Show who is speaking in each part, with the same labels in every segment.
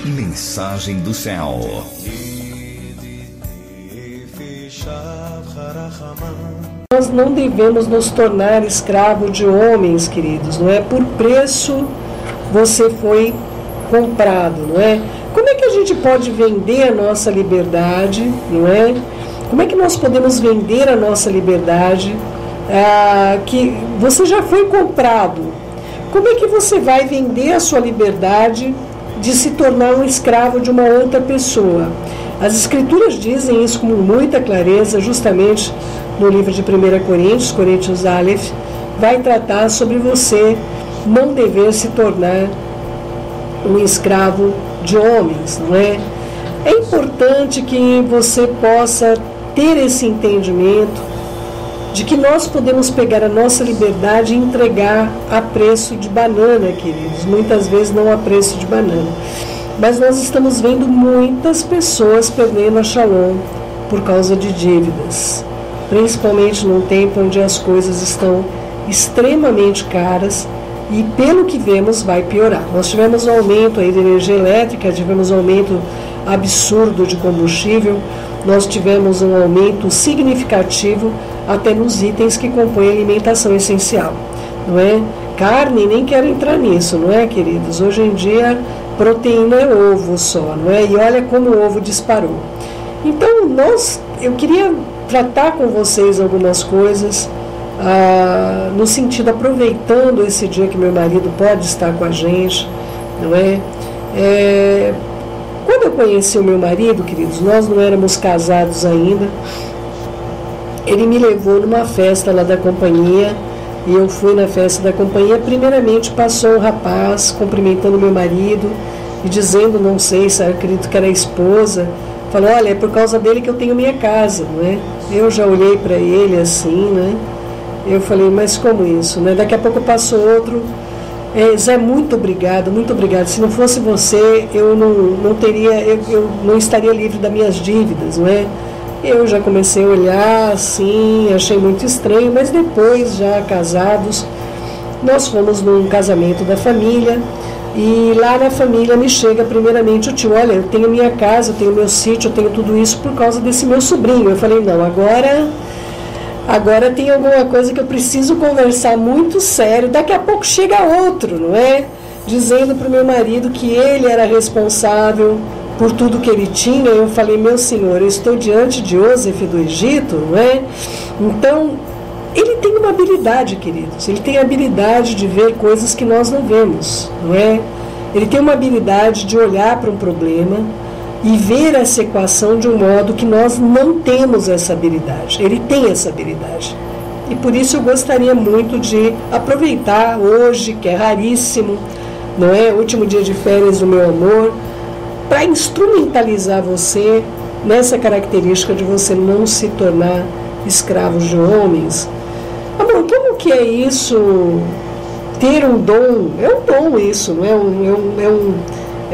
Speaker 1: Mensagem do céu.
Speaker 2: Nós não devemos nos tornar escravos de homens, queridos, não é? Por preço você foi comprado, não é? Como é que a gente pode vender a nossa liberdade, não é? Como é que nós podemos vender a nossa liberdade? Que você já foi comprado. Como é que você vai vender a sua liberdade de se tornar um escravo de uma outra pessoa? As Escrituras dizem isso com muita clareza, justamente no livro de 1 Coríntios, Coríntios Aleph, vai tratar sobre você não dever se tornar um escravo de homens, não é? É importante que você possa ter esse entendimento de que nós podemos pegar a nossa liberdade e entregar a preço de banana, queridos. Muitas vezes não a preço de banana. Mas nós estamos vendo muitas pessoas perdendo a Shalom por causa de dívidas. Principalmente num tempo onde as coisas estão extremamente caras e, pelo que vemos, vai piorar. Nós tivemos um aumento aí de energia elétrica, tivemos um aumento absurdo de combustível, nós tivemos um aumento significativo até nos itens que compõem a alimentação essencial, não é? Carne, nem quero entrar nisso, não é, queridos? Hoje em dia, proteína é ovo só, não é? E olha como o ovo disparou. Então, eu queria tratar com vocês algumas coisas, no sentido, aproveitando esse dia que meu marido pode estar com a gente, não é? Quando eu conheci o meu marido, queridos, nós não éramos casados ainda. Ele me levou numa festa lá da companhia, e eu fui na festa da companhia. Primeiramente passou um rapaz cumprimentando meu marido e dizendo, não sei se eu acredito que era a esposa, falou, olha, é por causa dele que eu tenho minha casa, não é? Eu já olhei para ele assim, né? Eu falei, mas como isso, né? Daqui a pouco passou outro, Zé, muito obrigado, muito obrigado. Se não fosse você, eu não teria, eu não estaria livre das minhas dívidas, não é? Eu já comecei a olhar assim, achei muito estranho, mas depois, já casados, nós fomos num casamento da família, e lá na família me chega primeiramente o tio, olha, eu tenho minha casa, eu tenho meu sítio, eu tenho tudo isso por causa desse meu sobrinho. Eu falei, não, agora tem alguma coisa que eu preciso conversar muito sério. Daqui a pouco chega outro, não é? Dizendo para o meu marido que ele era responsável por tudo que ele tinha. Eu falei, meu senhor, eu estou diante de Iosef do Egito, não é? Então, ele tem uma habilidade, queridos, ele tem a habilidade de ver coisas que nós não vemos, não é? Ele tem uma habilidade de olhar para um problema e ver essa equação de um modo que nós não temos essa habilidade. Ele tem essa habilidade. E por isso eu gostaria muito de aproveitar hoje, que é raríssimo, não é? Último dia de férias do meu amor, para instrumentalizar você nessa característica de você não se tornar escravo de homens. Amor, como que é isso? Ter um dom, é um dom isso, não é?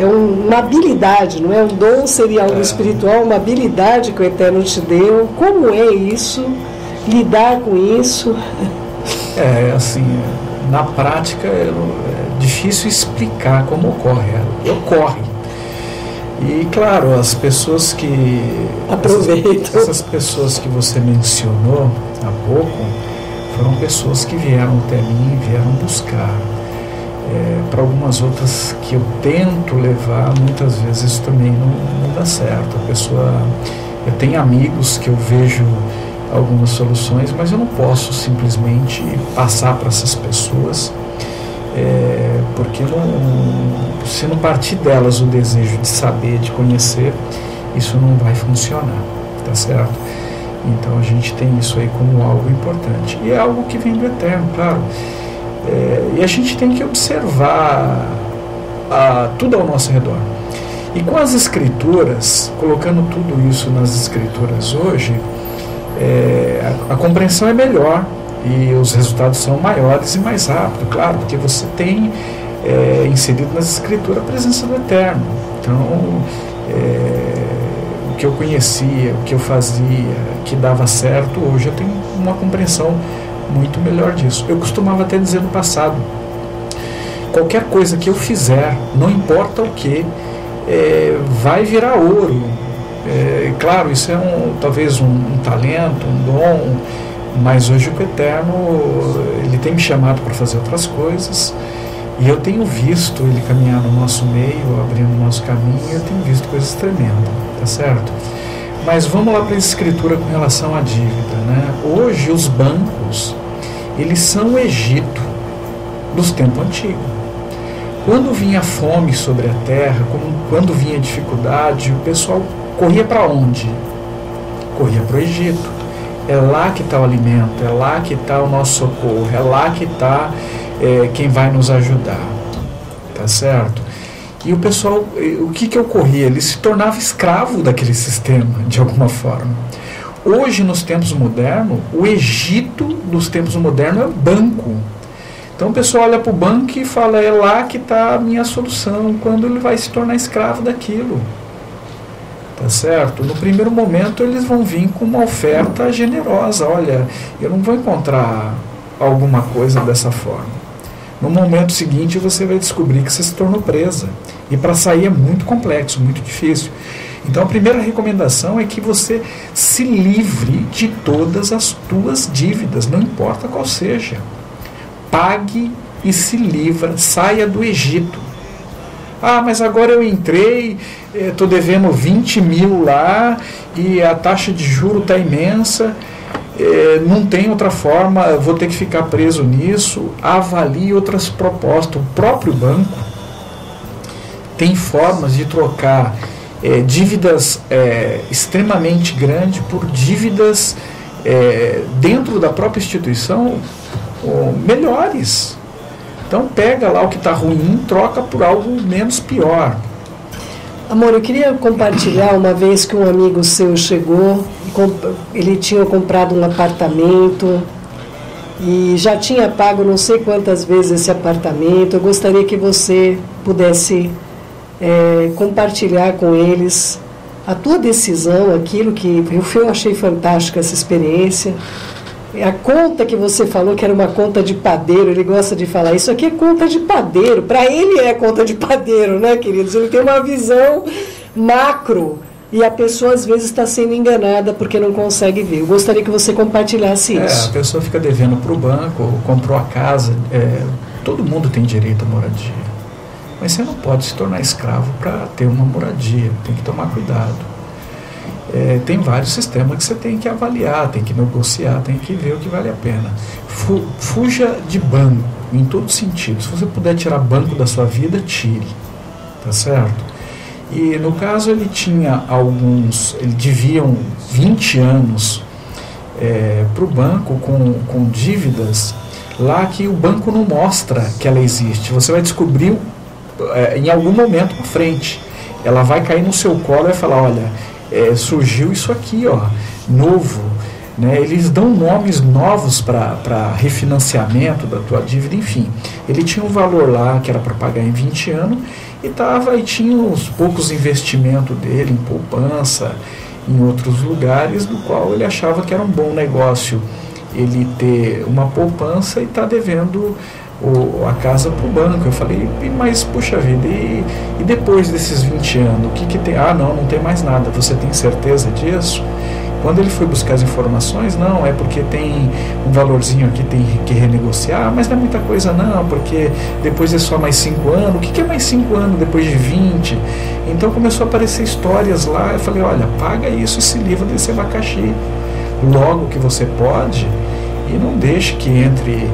Speaker 2: Uma habilidade, não é? Um dom seria algo espiritual, uma habilidade que o Eterno te deu. Como é isso? Lidar com isso?
Speaker 3: Assim, na prática é difícil explicar como ocorre. Ocorre. E claro, as pessoas que aproveitam, essas pessoas que você mencionou há pouco, foram pessoas que vieram até mim, vieram buscar. Para algumas outras que eu tento levar, muitas vezes isso também não dá certo. Eu tenho amigos que eu vejo algumas soluções, mas eu não posso simplesmente passar para essas pessoas, porque se não partir delas o desejo de saber, de conhecer, isso não vai funcionar, tá certo? Então a gente tem isso aí como algo importante, e é algo que vem do Eterno, claro. E a gente tem que observar tudo ao nosso redor. E com as Escrituras, colocando tudo isso nas Escrituras hoje, a compreensão é melhor e os resultados são maiores e mais rápidos, claro, porque você tem inserido nas Escrituras a presença do Eterno. Então, o que eu conhecia, o que eu fazia, que dava certo, hoje eu tenho uma compreensão muito melhor disso. Eu costumava até dizer no passado, qualquer coisa que eu fizer, não importa o que, vai virar ouro. Claro, isso é talvez um talento, um dom, mas hoje o Eterno, ele tem me chamado para fazer outras coisas, e eu tenho visto ele caminhar no nosso meio, abrindo o nosso caminho, e eu tenho visto coisas tremendas, tá certo? Mas vamos lá para a Escritura com relação à dívida, né? Hoje os bancos, eles são o Egito dos tempos antigos. Quando vinha fome sobre a terra, quando vinha dificuldade, o pessoal corria para onde? Corria para o Egito. É lá que está o alimento, é lá que está o nosso socorro, é lá que está quem vai nos ajudar, tá certo? E o pessoal, o que ocorria? Ele se tornava escravo daquele sistema, de alguma forma. Hoje, nos tempos modernos, o Egito dos tempos modernos é o banco. Então o pessoal olha para o banco e fala, é lá que está a minha solução, quando ele vai se tornar escravo daquilo. Tá certo? No primeiro momento eles vão vir com uma oferta generosa. Olha, eu não vou encontrar alguma coisa dessa forma. No momento seguinte você vai descobrir que você se tornou presa. E para sair é muito complexo, muito difícil. Então a primeira recomendação é que você se livre de todas as tuas dívidas, não importa qual seja. Pague e se livra, saia do Egito. Ah, mas agora eu entrei, estou devendo 20 mil lá e a taxa de juros está imensa, não tem outra forma, vou ter que ficar preso nisso. Avalie outras propostas. O próprio banco tem formas de trocar dívidas extremamente grandes por dívidas dentro da própria instituição melhores. Então pega lá o que está ruim, troca por algo menos pior.
Speaker 2: Amor, eu queria compartilhar uma vez que um amigo seu chegou, ele tinha comprado um apartamento e já tinha pago não sei quantas vezes esse apartamento. Eu gostaria que você pudesse compartilhar com eles a tua decisão, aquilo que eu achei fantástica essa experiência. A conta que você falou que era uma conta de padeiro, ele gosta de falar, isso aqui é conta de padeiro, para ele é conta de padeiro, né, queridos? Ele tem uma visão macro e a pessoa às vezes está sendo enganada porque não consegue ver. Eu gostaria que você compartilhasse isso.
Speaker 3: A pessoa fica devendo para o banco, comprou a casa, todo mundo tem direito à moradia, mas você não pode se tornar escravo para ter uma moradia, tem que tomar cuidado. Tem vários sistemas que você tem que avaliar, tem que negociar, tem que ver o que vale a pena. Fuja de banco, em todo sentido. Se você puder tirar banco da sua vida, tire. Tá certo? E no caso ele deviam 20 anos para o banco com dívidas lá que o banco não mostra que ela existe. Você vai descobrir em algum momento para frente. Ela vai cair no seu colo e vai falar, olha, surgiu isso aqui, ó, novo, né? Eles dão nomes novos para refinanciamento da tua dívida, enfim. Ele tinha um valor lá que era para pagar em 20 anos e tinha os poucos investimentos dele em poupança, em outros lugares, do qual ele achava que era um bom negócio ele ter uma poupança e estar devendo a casa para o banco. Eu falei, mas puxa vida, e depois desses 20 anos, o que tem? Ah, não tem mais nada. Você tem certeza disso? Quando ele foi buscar as informações, não, é porque tem um valorzinho aqui, tem que renegociar, mas não é muita coisa não, porque depois é só mais 5 anos. O que é mais 5 anos depois de 20? Então começou a aparecer histórias lá. Eu falei, olha, paga isso e se livra desse abacaxi logo que você pode e não deixe que entre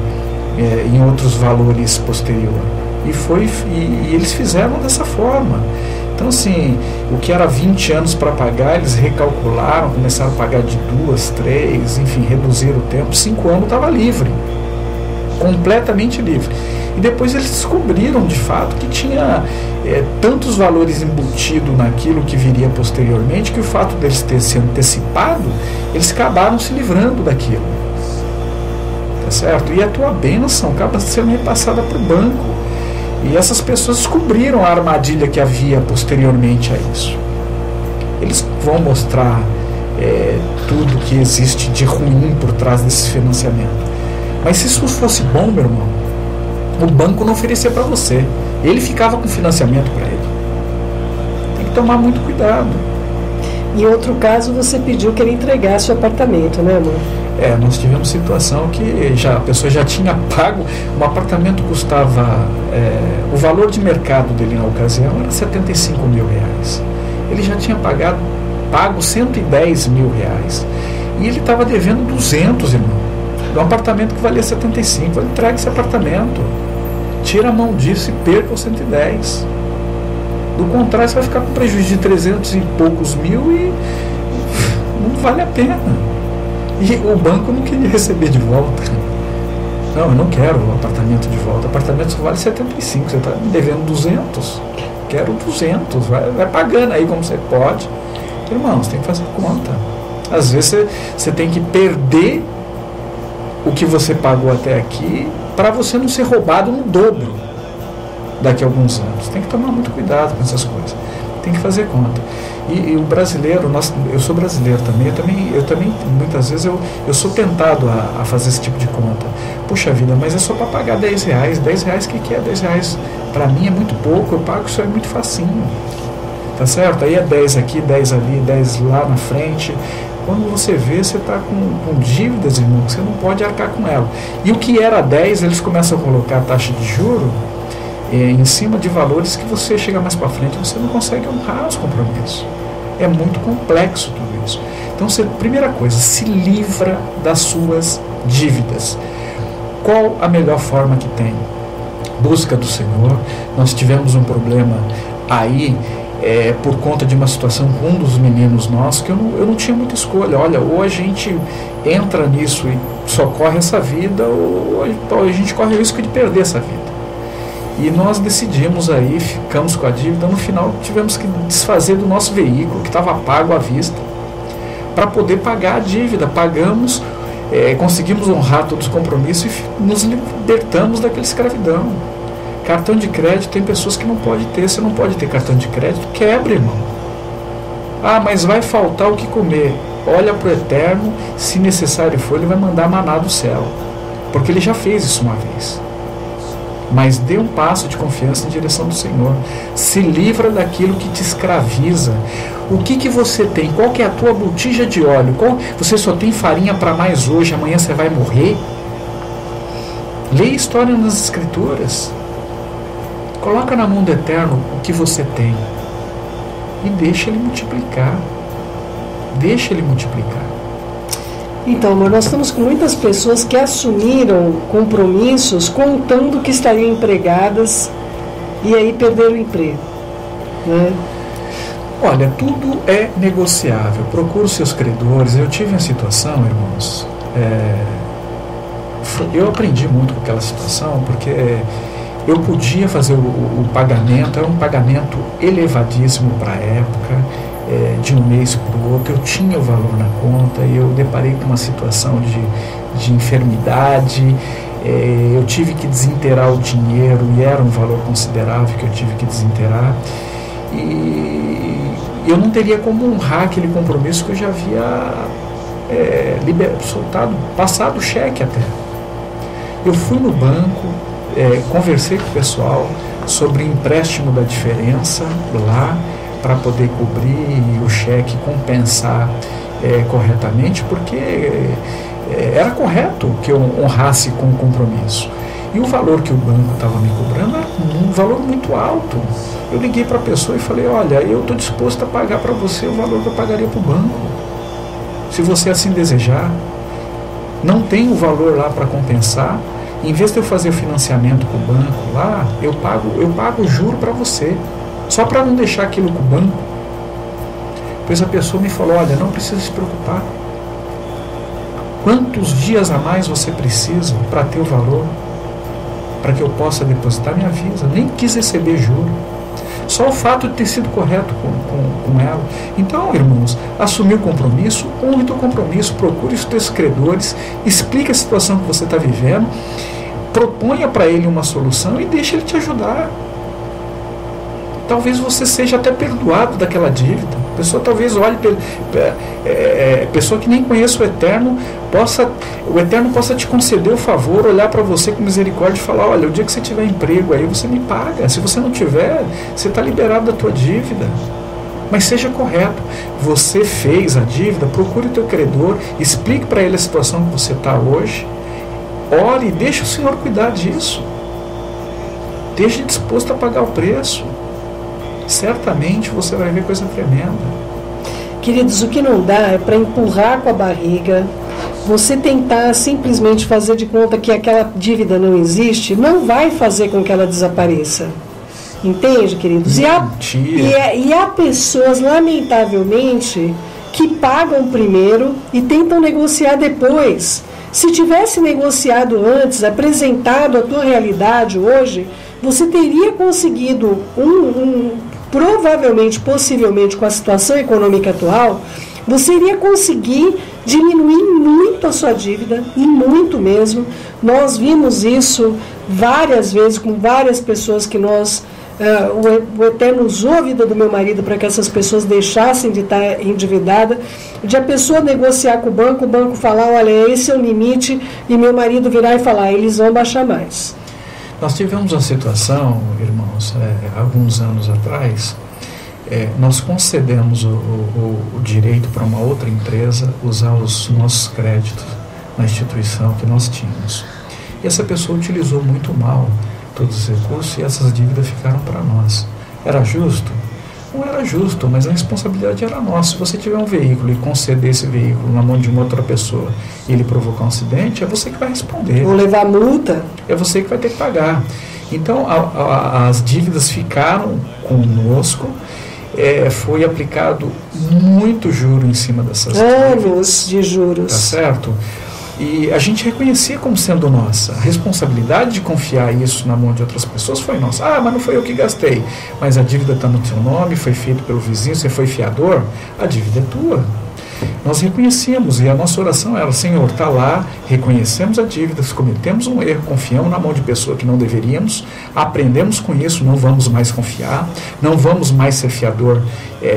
Speaker 3: em outros valores posterior. E eles fizeram dessa forma. Então, assim, o que era 20 anos para pagar, eles recalcularam, começaram a pagar de 2, 3, enfim, reduziram o tempo. 5 anos estava livre, completamente livre. E depois eles descobriram, de fato, que tinha tantos valores embutidos naquilo que viria posteriormente, que o fato deles ter se antecipado, eles acabaram se livrando daquilo. Certo? E a tua bênção acaba sendo repassada para o banco. E essas pessoas descobriram a armadilha que havia posteriormente a isso. Eles vão mostrar tudo que existe de ruim por trás desse financiamento. Mas se isso fosse bom, meu irmão, o banco não oferecia para você. Ele ficava com financiamento para ele. que tomar muito cuidado.
Speaker 2: Em outro caso, você pediu que ele entregasse o apartamento, né, amor?
Speaker 3: Nós tivemos situação que a pessoa já tinha pago, um apartamento custava, o valor de mercado dele na ocasião era 75 mil reais. Ele já tinha pago 110 mil reais. E ele estava devendo 200, irmão. De um apartamento que valia 75. Ele entrega esse apartamento. Tira a mão disso e perca os 110. Do contrário, você vai ficar com prejuízo de 300 e poucos mil e não vale a pena. E o banco não queria receber de volta. Não, eu não quero o apartamento de volta. O apartamento só vale 75. Você está me devendo 200. Quero 200. Vai pagando aí como você pode. Irmão, você tem que fazer conta. Às vezes você tem que perder o que você pagou até aqui para você não ser roubado no dobro daqui a alguns anos. Tem que tomar muito cuidado com essas coisas. Tem que fazer conta. E o brasileiro, eu sou brasileiro também, eu também muitas vezes eu sou tentado a fazer esse tipo de conta. Puxa vida, mas é só para pagar 10 reais. 10 reais, o que é 10 reais? Para mim é muito pouco, eu pago isso aí muito facinho. Tá certo? Aí é 10 aqui, 10 ali, 10 lá na frente. Quando você vê, você está com dívidas, irmão, que você não pode arcar com ela. E o que era 10, eles começam a colocar a taxa de juro em cima de valores que você chega mais para frente, você não consegue honrar os compromissos. É muito complexo tudo isso. Então, primeira coisa, se livra das suas dívidas. Qual a melhor forma que tem? Busca do Senhor. Nós tivemos um problema aí, por conta de uma situação com um dos meninos nossos, que eu não tinha muita escolha. Olha, ou a gente entra nisso e socorre essa vida, ou a gente corre o risco de perder essa vida. E nós decidimos aí, ficamos com a dívida, no final tivemos que desfazer do nosso veículo, que estava pago à vista, para poder pagar a dívida. Pagamos, conseguimos honrar todos os compromissos e nos libertamos daquela escravidão. Cartão de crédito, tem pessoas que não pode ter. Você não pode ter cartão de crédito, quebra, irmão. Ah, mas vai faltar o que comer. Olha para o Eterno, se necessário for, ele vai mandar maná do céu, porque ele já fez isso uma vez. Mas dê um passo de confiança em direção do Senhor. Se livra daquilo que te escraviza. O que você tem? Qual que é a tua botija de óleo? Você só tem farinha para mais hoje, amanhã você vai morrer? Leia história nas Escrituras. Coloca na mão do Eterno o que você tem e deixa Ele multiplicar. Deixa Ele multiplicar.
Speaker 2: Então, amor, nós estamos com muitas pessoas que assumiram compromissos contando que estariam empregadas e aí perderam o emprego, né?
Speaker 3: Olha, tudo é negociável. Procure os seus credores. Eu tive uma situação, irmãos, eu aprendi muito com aquela situação, porque eu podia fazer o pagamento, era um pagamento elevadíssimo para a época, de um mês para o outro, eu tinha o valor na conta e eu deparei com uma situação de enfermidade, eu tive que desinteirar o dinheiro e era um valor considerável que eu tive que desinteirar e eu não teria como honrar aquele compromisso que eu já havia passado o cheque até. Eu fui no banco, conversei com o pessoal sobre o empréstimo da diferença lá, para poder cobrir o cheque, compensar corretamente, porque era correto que eu honrasse com o compromisso. E o valor que o banco estava me cobrando era um valor muito alto. Eu liguei para a pessoa e falei, olha, eu estou disposto a pagar para você o valor que eu pagaria para o banco, se você assim desejar. Não tem o valor lá para compensar. Em vez de eu fazer o financiamento com o banco lá, eu pago o juro para você, só para não deixar aquilo com o banco. Pois a pessoa me falou, olha, não precisa se preocupar. Quantos dias a mais você precisa para ter o valor? Para que eu possa depositar? Me avisa. Nem quis receber juro. Só o fato de ter sido correto com ela. Então, irmãos, assumir o compromisso, honre o compromisso, procure os teus credores, explique a situação que você está vivendo, proponha para ele uma solução e deixe ele te ajudar. Talvez você seja até perdoado daquela dívida. A pessoa talvez olhe, pessoa que nem conhece o Eterno, o Eterno possa te conceder o favor, olhar para você com misericórdia e falar, olha, o dia que você tiver emprego aí, você me paga. Se você não tiver, você está liberado da tua dívida. Mas seja correto. Você fez a dívida, procure o teu credor, explique para ele a situação que você está hoje, ore e deixe o Senhor cuidar disso. Esteja disposto a pagar o preço. Certamente você vai ver coisa tremenda.
Speaker 2: Queridos, o que não dá é para empurrar com a barriga, você tentar simplesmente fazer de conta que aquela dívida não existe, não vai fazer com que ela desapareça. Entende, queridos? E há pessoas, lamentavelmente, que pagam primeiro e tentam negociar depois. Se tivesse negociado antes, apresentado a tua realidade hoje, você teria conseguido provavelmente, possivelmente, com a situação econômica atual, você iria conseguir diminuir muito a sua dívida, e muito mesmo. Nós vimos isso várias vezes com várias pessoas que nós... o Eterno usou a vida do meu marido para que essas pessoas deixassem de estar endividadas, de a pessoa negociar com o banco falar, olha, esse é o limite, e meu marido virar e falar, eles vão baixar mais.
Speaker 3: Nós tivemos uma situação, irmãos, alguns anos atrás, nós concedemos o direito para uma outra empresa usar os nossos créditos na instituição que nós tínhamos. E essa pessoa utilizou muito mal todos os recursos e essas dívidas ficaram para nós. Era justo? Não era justo, mas a responsabilidade era nossa. Se você tiver um veículo e conceder esse veículo na mão de uma outra pessoa e ele provocar um acidente, é você que vai responder.
Speaker 2: Ou levar multa.
Speaker 3: É você que vai ter que pagar. Então, as dívidas ficaram conosco, foi aplicado muito juro em cima dessas dívidas.
Speaker 2: Anos de juros.
Speaker 3: Tá certo? E a gente reconhecia como sendo nossa. A responsabilidade de confiar isso na mão de outras pessoas foi nossa. Ah, mas não foi eu que gastei. Mas a dívida está no teu nome, foi feito pelo vizinho, você foi fiador, a dívida é tua. Nós reconhecíamos, e a nossa oração era, Senhor, está lá, reconhecemos a dívida, cometemos um erro, confiamos na mão de pessoa que não deveríamos, aprendemos com isso, não vamos mais confiar, não vamos mais ser fiador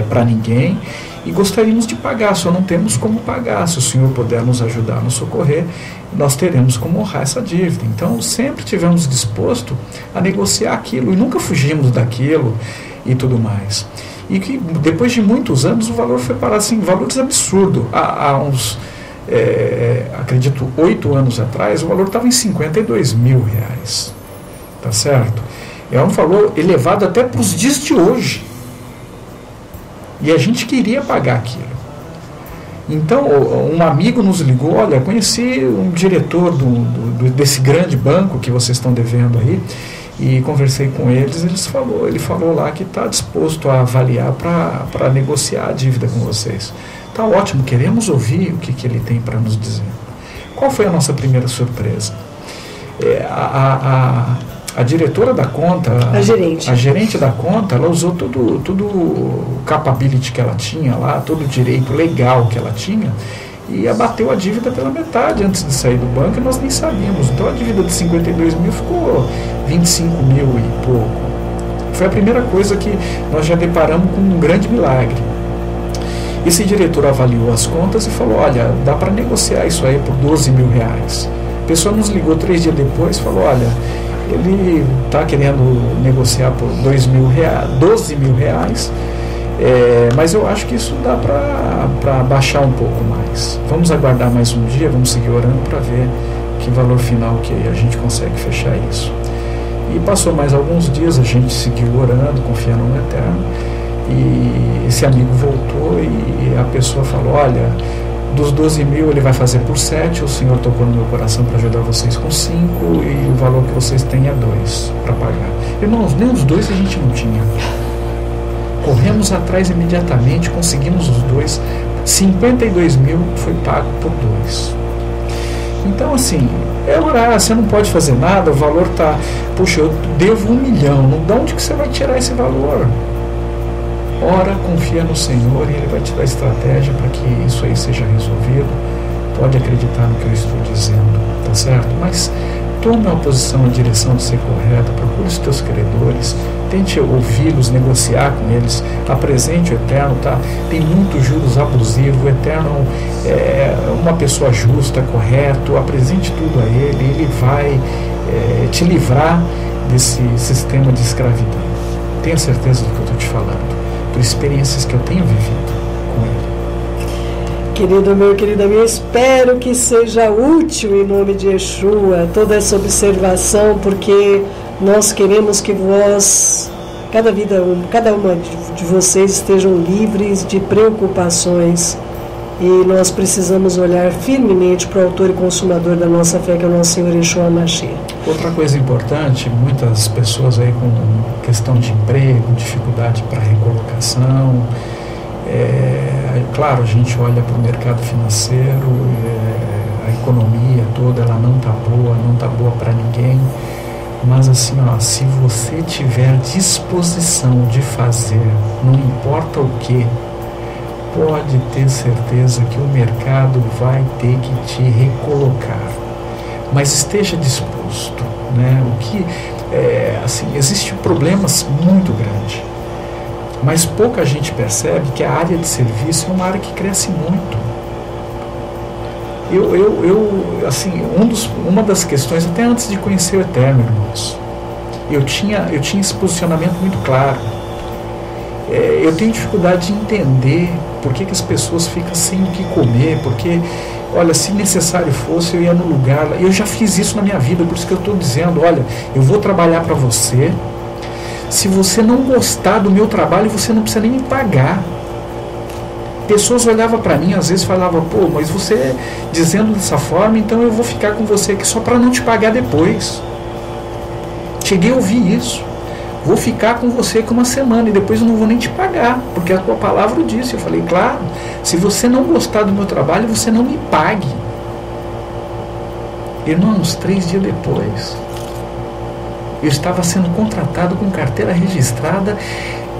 Speaker 3: para ninguém, e gostaríamos de pagar, só não temos como pagar. Se o Senhor puder nos ajudar, nos socorrer, nós teremos como honrar essa dívida. Então, sempre tivemos disposto a negociar aquilo, e nunca fugimos daquilo e tudo mais. E que depois de muitos anos o valor foi parar assim, valores absurdos. Há uns, acredito, 8 anos atrás, o valor estava em R$52 mil. Tá certo? É um valor elevado até para os dias de hoje. E a gente queria pagar aquilo. Então, um amigo nos ligou, olha, conheci um diretor desse grande banco que vocês estão devendo aí, e conversei com eles, ele falou lá que está disposto a avaliar para negociar a dívida com vocês. Está ótimo, queremos ouvir o que ele tem para nos dizer. Qual foi a nossa primeira surpresa? A diretora da conta, a gerente da conta, ela usou todo o capability que ela tinha lá, todo o direito legal que ela tinha, e abateu a dívida pela metade antes de sair do banco, e nós nem sabíamos. Então a dívida de 52 mil ficou 25 mil e pouco. Foi a primeira coisa que nós já deparamos com um grande milagre. Esse diretor avaliou as contas e falou, olha, dá para negociar isso aí por R$12 mil. A pessoa nos ligou 3 dias depois e falou, olha, ele está querendo negociar por R$12 mil, mas eu acho que isso dá para baixar um pouco mais. Vamos aguardar mais um dia, vamos seguir orando para ver que valor final que a gente consegue fechar isso. E passou mais alguns dias, a gente seguiu orando, confiando no Eterno, e esse amigo voltou e a pessoa falou, olha, dos 12 mil ele vai fazer por 7, o Senhor tocou no meu coração para ajudar vocês com 5, e o valor que vocês têm é 2 para pagar. Irmãos, nem os 2 a gente não tinha. Corremos atrás imediatamente, conseguimos os 2, 52 mil foi pago por 2. Então, assim, é orar, você não pode fazer nada, o valor está, puxa, eu devo 1 milhão, de onde que você vai tirar esse valor? Ora, confia no Senhor e Ele vai te dar estratégia para que isso aí seja resolvido. Pode acreditar no que eu estou dizendo, tá certo? Mas tome uma posição na direção de ser correta, procure os teus credores, tente ouvi-los, negociar com eles, apresente o Eterno, tá? Tem muitos juros abusivos, o Eterno é uma pessoa justa, correto, apresente tudo a Ele vai te livrar desse sistema de escravidão. Tenha certeza do que eu estou te falando. por experiências que eu tenho vivido com ele.
Speaker 2: Querido meu, querida minha, espero que seja útil em nome de Yeshua toda essa observação, porque nós queremos que vós, cada uma de vocês estejam livres de preocupações, e nós precisamos olhar firmemente para o autor e consumador da nossa fé, que é o nosso Senhor Yeshua Mashiach.
Speaker 3: Outra coisa importante, muitas pessoas aí com questão de emprego, dificuldade para recolocação, claro, a gente olha para o mercado financeiro, a economia toda, ela não está boa para ninguém, mas assim, se você tiver disposição de fazer, não importa o que, pode ter certeza que o mercado vai ter que te recolocar, mas esteja disposto, né? Existem problemas muito grandes, mas pouca gente percebe que a área de serviço é uma área que cresce muito. Uma das questões, até antes de conhecer o Eterno, irmãos, eu tinha esse posicionamento muito claro. Eu tenho dificuldade de entender por que as pessoas ficam sem o que comer, porque, olha, se necessário fosse, eu ia no lugar, eu já fiz isso na minha vida, por isso que eu estou dizendo, olha, eu vou trabalhar para você, se você não gostar do meu trabalho, você não precisa nem me pagar. Pessoas olhavam para mim, às vezes falavam, pô, mas você dizendo dessa forma, então eu vou ficar com você aqui só para não te pagar depois. Cheguei a ouvir isso. Vou ficar com você aqui uma semana e depois eu não vou nem te pagar, porque a tua palavra disse. Eu falei, claro, se você não gostar do meu trabalho, você não me pague. Irmãos, 3 dias depois, eu estava sendo contratado com carteira registrada,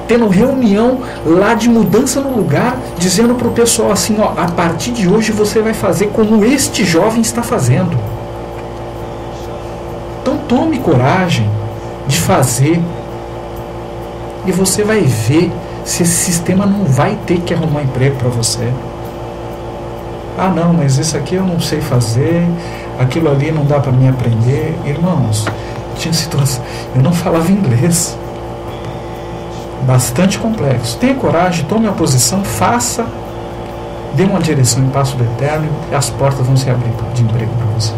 Speaker 3: tendo reunião lá de mudança no lugar, dizendo para o pessoal assim, a partir de hoje você vai fazer como este jovem está fazendo. Então tome coragem de fazer, e você vai ver se esse sistema não vai ter que arrumar emprego para você. Ah não, mas isso aqui eu não sei fazer, aquilo ali não dá para mim aprender. Irmãos, tinha situação, eu não falava inglês, bastante complexo. Tenha coragem, tome a posição, faça, dê uma direção em passo do Eterno, e as portas vão se abrir de emprego para você.